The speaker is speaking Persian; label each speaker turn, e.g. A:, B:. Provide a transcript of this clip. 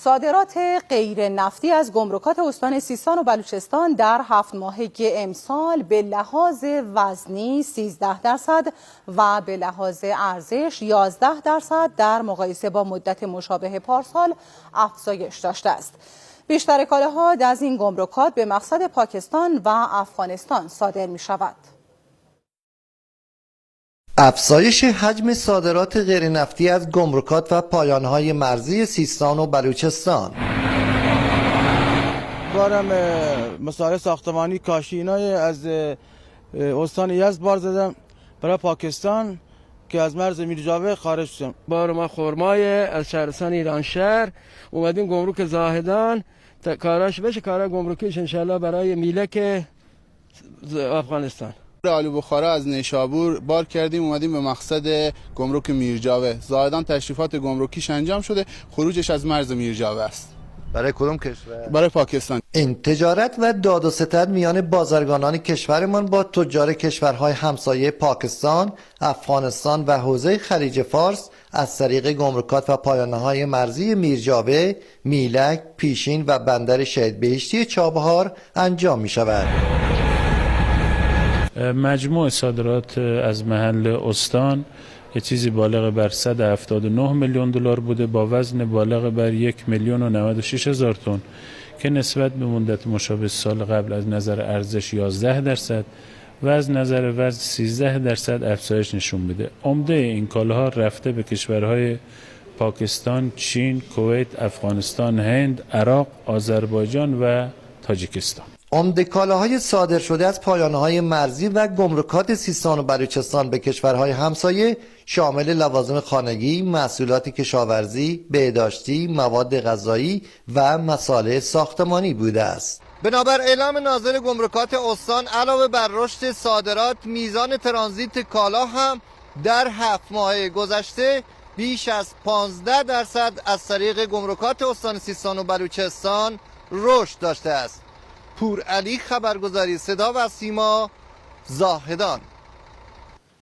A: صادرات غیر نفتی از گمرکات استان سیستان و بلوچستان در 7 ماهه امسال به لحاظ وزنی 13% و به لحاظ ارزش 11% در مقایسه با مدت مشابه پارسال افزایش داشته است. بیشتر کالاها از این گمرکات به مقصد پاکستان و افغانستان صادر می شود.
B: افزایش حجم صادرات غیر نفتی از گمرکات و پایانهای مرزی سیستان و بلوچستان.
C: بارم مسائل ساختمانی کاشینای از استان یزد بار زدم برای پاکستان که از مرز میرجاوه خارج شدم.
D: بار ما خرمای از شهرستان ایرانشهر اومدیم گمرک زاهدان کاراش بشه، کارا گمرکیش انشالله برای میلک افغانستان.
E: آلو بخارا از نیشابور بار کردیم اومدیم به مقصد گمرک میرجاوه. زاهدان تشریفات گمرکیش انجام شده، خروجش از مرز میرجاوه است.
B: برای کدوم کشور؟
E: برای پاکستان.
B: این تجارت و داد و ستد میان بازرگانان کشورمان با تجار کشورهای همسایه پاکستان، افغانستان و حوزه خلیج فارس از طریق گمرکات و پایانه‌های مرزی میرجاوه، میلک، پیشین و بندر شهید بهشتی چابهار انجام می شود.
F: مجموع صادرات از محل استان یه چیزی بالغ بر 179 میلیون دلار بوده با وزن بالغ بر 1,096,000 تن که نسبت به مدت مشابه سال قبل از نظر ارزش 11% و از نظر وزن 13% افزایش نشون میده. عمده این کالاها رفته به کشورهای پاکستان، چین، کویت، افغانستان، هند، عراق، آذربایجان و تاجیکستان.
B: عمده کالاهای صادر شده از پایانه‌های مرزی و گمرکات سیستان و بلوچستان به کشورهای همسایه شامل لوازم خانگی، محصولات کشاورزی، بهداشتی، مواد غذایی و مصالح ساختمانی بوده است. بنابر اعلام ناظر گمرکات استان علاوه بر رشد صادرات، میزان ترانزیت کالا هم در 7 ماه گذشته بیش از 15% از طریق گمرکات استان سیستان و بلوچستان رشد داشته است. پور علی، خبرگزاری صدا و سیما، زاهدان.